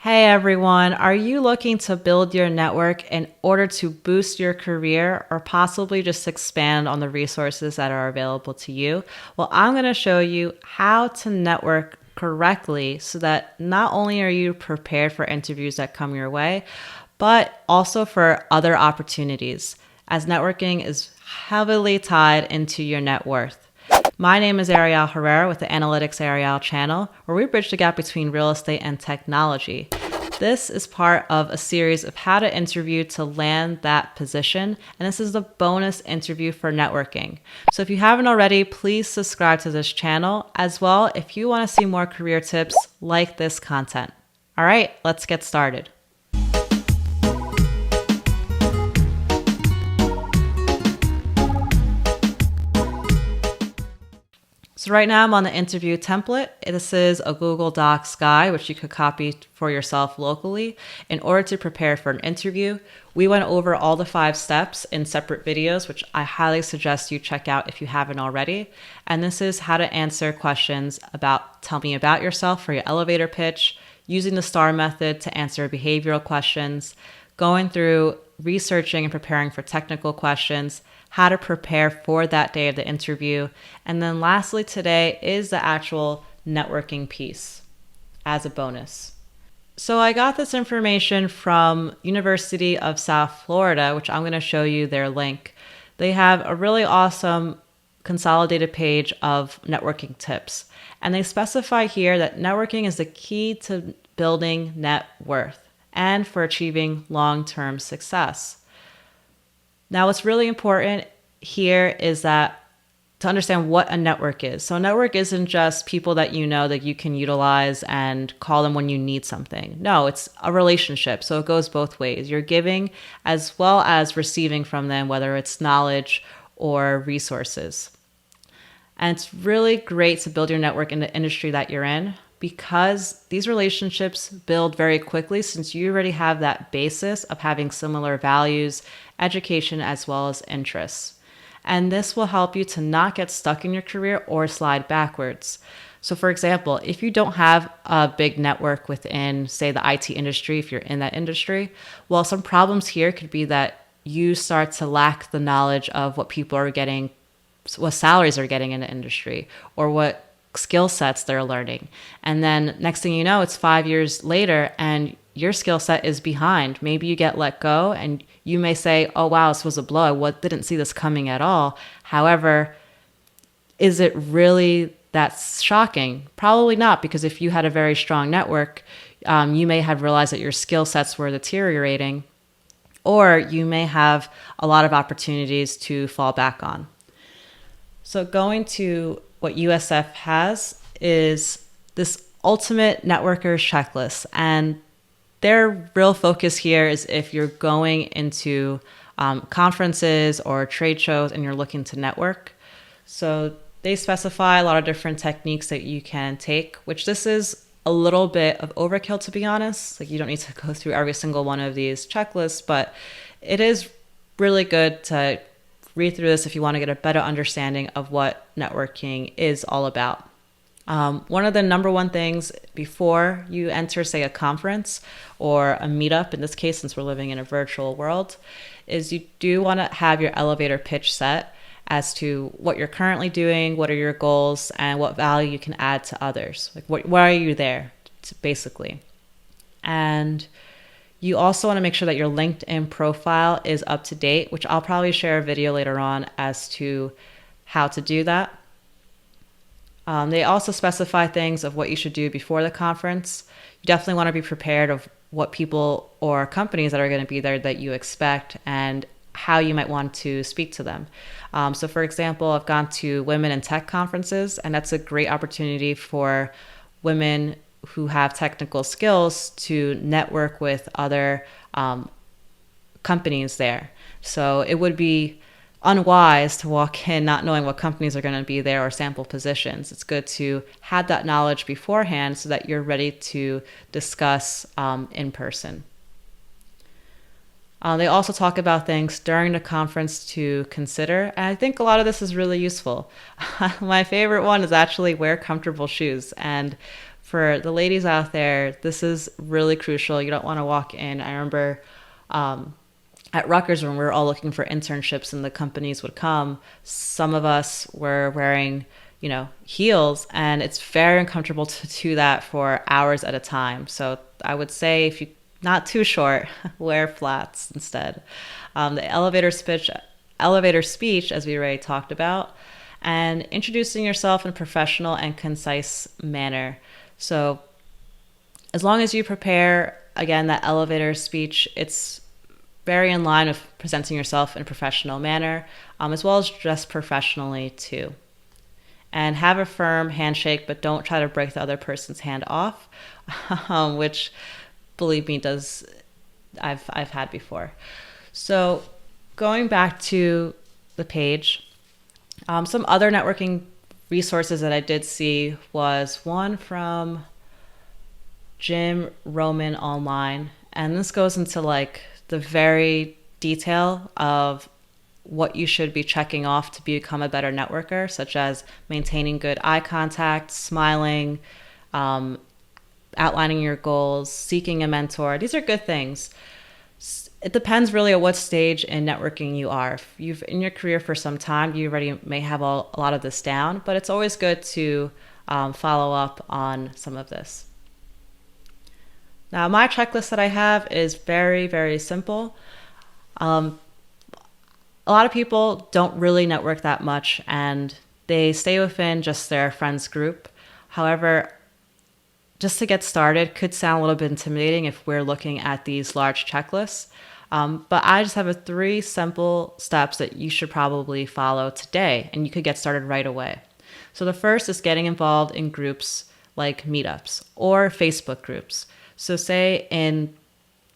Hey everyone, are you looking to build your network in order to boost your career or possibly just expand on the resources that are available to you? Well, I'm going to show you how to network correctly so that not only are you prepared for interviews that come your way, but also for other opportunities, as networking is heavily tied into your net worth. My name is Ariel Herrera with the AnalyticsAriel channel, where we bridge the gap between real estate and technology. This is part of a series of how to interview to land that position, and this is the bonus interview for networking. So if you haven't already, please subscribe to this channel as well if you want to see more career tips like this content. All right, let's get started. So right now I'm on the interview template. This is a Google Docs guide, which you could copy for yourself locally. In order to prepare for an interview, we went over all the 5 steps in separate videos, which I highly suggest you check out if you haven't already. And this is how to answer questions about, tell me about yourself for your elevator pitch, using the STAR method to answer behavioral questions, going through researching and preparing for technical questions, how to prepare for that day of the interview. And then lastly today is the actual networking piece as a bonus. So I got this information from University of South Florida, which I'm going to show you their link. They have a really awesome consolidated page of networking tips. And they specify here that networking is the key to building net worth and for achieving long-term success. Now, what's really important here is that to understand what a network is. So a network isn't just people that you know that you can utilize and call them when you need something. No, it's a relationship. So it goes both ways. You're giving as well as receiving from them, whether it's knowledge or resources. And it's really great to build your network in the industry that you're in, because these relationships build very quickly since you already have that basis of having similar values, education, as well as interests. And this will help you to not get stuck in your career or slide backwards. So for example, if you don't have a big network within, say, the IT industry, if you're in that industry, well, some problems here could be that you start to lack the knowledge of what people are getting, what salaries are getting in the industry, or what skill sets they're learning. And then next thing you know, it's 5 years later and your skill set is behind. Maybe you get let go and you may say, oh, wow, this was a blow. I didn't see this coming at all. However, is it really that shocking? Probably not, because if you had a very strong network, you may have realized that your skill sets were deteriorating, or you may have a lot of opportunities to fall back on. So going to what USF has is this ultimate networkers checklist. And their real focus here is if you're going into conferences or trade shows and you're looking to network. So they specify a lot of different techniques that you can take, which this is a little bit of overkill, to be honest. Like, you don't need to go through every single one of these checklists, but it is really good to read through this if you want to get a better understanding of what networking is all about. One of the number one things before you enter, say, a conference or a meetup, in this case, since we're living in a virtual world, is you do want to have your elevator pitch set as to what you're currently doing, what are your goals, and what value you can add to others. Like, why are you there, basically? And you also want to make sure that your LinkedIn profile is up to date, which I'll probably share a video later on as to how to do that. They also specify things of what you should do before the conference. You definitely want to be prepared of what people or companies that are going to be there that you expect and how you might want to speak to them. So for example, I've gone to women in tech conferences, and that's a great opportunity for women who have technical skills to network with other companies there. So it would be unwise to walk in not knowing what companies are going to be there or sample positions. It's good to have that knowledge beforehand so that you're ready to discuss in person. They also talk about things during the conference to consider, and I think a lot of this is really useful. My favorite one is actually wear comfortable shoes. And for the ladies out there, this is really crucial. You don't want to walk in. I remember at Rutgers when we were all looking for internships and the companies would come, some of us were wearing, heels, and it's very uncomfortable to do that for hours at a time. So I would say if you're not too short, wear flats instead. The elevator speech, as we already talked about, and introducing yourself in a professional and concise manner. So as long as you prepare, again, that elevator speech, it's very in line with presenting yourself in a professional manner, as well as dress professionally too. And have a firm handshake, but don't try to break the other person's hand off, which, believe me, I've had before. So going back to the page, some other networking resources that I did see was one from Jim Roman Online. And this goes into like the very detail of what you should be checking off to become a better networker, such as maintaining good eye contact, smiling, outlining your goals, seeking a mentor. These are good things. It depends really at what stage in networking you are. If you've in your career for some time, you already may have a lot of this down, but it's always good to follow up on some of this. Now, my checklist that I have is very, very simple. A lot of people don't really network that much and they stay within just their friends group. However, just to get started could sound a little bit intimidating if we're looking at these large checklists. But I just have 3 simple steps that you should probably follow today, and you could get started right away. So the first is getting involved in groups like meetups or Facebook groups. So say in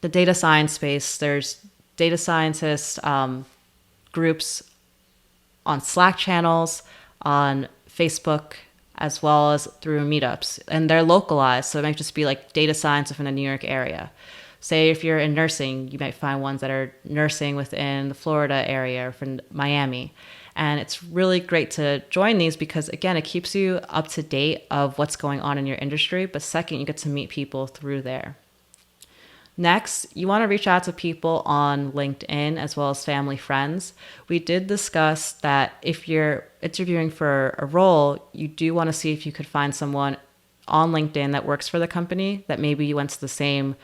the data science space, there's data scientist groups on Slack channels, on Facebook, as well as through meetups. And they're localized, so it might just be like data science within the New York area. Say if you're in nursing, you might find ones that are nursing within the Florida area or from Miami. And it's really great to join these because, again, it keeps you up to date of what's going on in your industry. But second, you get to meet people through there. Next, you want to reach out to people on LinkedIn as well as family friends. We did discuss that if you're interviewing for a role, you do want to see if you could find someone on LinkedIn that works for the company, that maybe you went to the same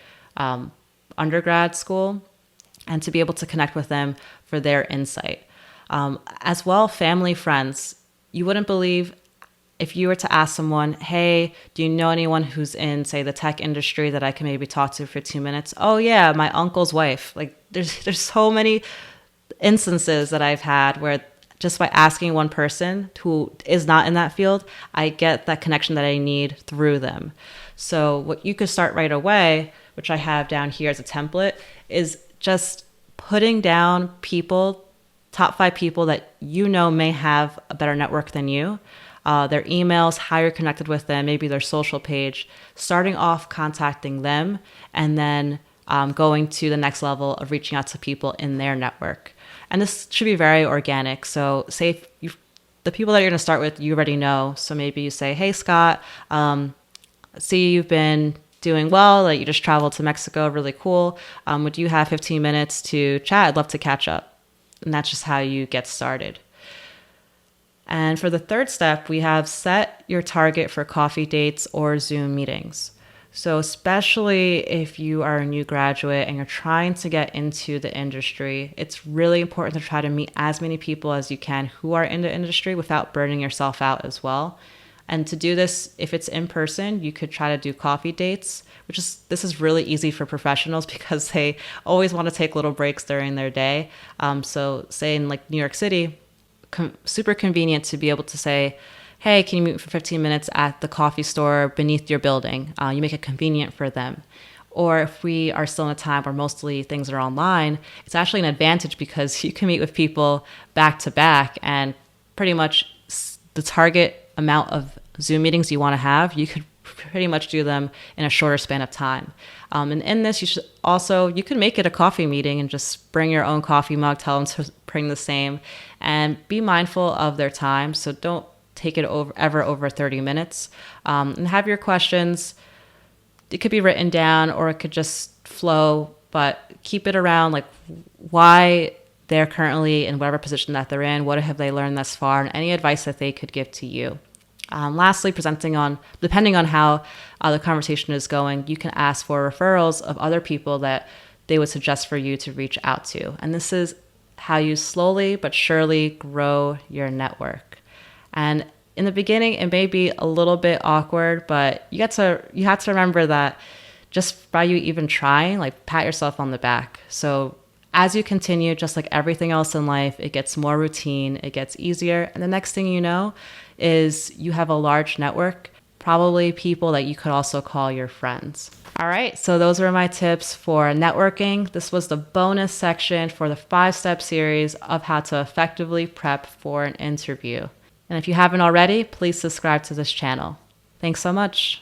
undergrad school, and to be able to connect with them for their insight. As well, family, friends. You wouldn't believe if you were to ask someone, hey, do you know anyone who's in, say, the tech industry that I can maybe talk to for 2 minutes? Oh, yeah, my uncle's wife. Like, there's so many instances that I've had where just by asking one person who is not in that field, I get that connection that I need through them. So what you could start right away, which I have down here as a template, is just putting down people, top 5 people that you know may have a better network than you. Their emails, how you're connected with them, maybe their social page, starting off contacting them, and then going to the next level of reaching out to people in their network. And this should be very organic. So say if the people that you're going to start with, you already know. So maybe you say, hey, Scott, see you've been doing well, that you just traveled to Mexico, really cool. Would you have 15 minutes to chat? I'd love to catch up. And that's just how you get started. And for the third step, we have set your target for coffee dates or Zoom meetings. So especially if you are a new graduate and you're trying to get into the industry, it's really important to try to meet as many people as you can who are in the industry without burning yourself out as well. And to do this, if it's in person, you could try to do coffee dates, this is really easy for professionals because they always want to take little breaks during their day. So say in like New York City, super convenient to be able to say, hey, can you meet for 15 minutes at the coffee store beneath your building? You make it convenient for them. Or if we are still in a time where mostly things are online, it's actually an advantage because you can meet with people back to back, and pretty much the target amount of Zoom meetings you want to have, you could pretty much do them in a shorter span of time. And in this, you can make it a coffee meeting and just bring your own coffee mug, tell them to bring the same, and be mindful of their time. So don't take it over 30 minutes. And have your questions. It could be written down or it could just flow, but keep it around like why they're currently in whatever position that they're in, what have they learned thus far, and any advice that they could give to you. Lastly, depending on how the conversation is going, you can ask for referrals of other people that they would suggest for you to reach out to. And this is how you slowly but surely grow your network. And in the beginning, it may be a little bit awkward, but you have to remember that just by you even trying, like pat yourself on the back. So as you continue, just like everything else in life, it gets more routine, it gets easier. And the next thing you know is you have a large network, probably people that you could also call your friends. All right, so those were my tips for networking. This was the bonus section for the 5-step series of how to effectively prep for an interview. And if you haven't already, please subscribe to this channel. Thanks so much.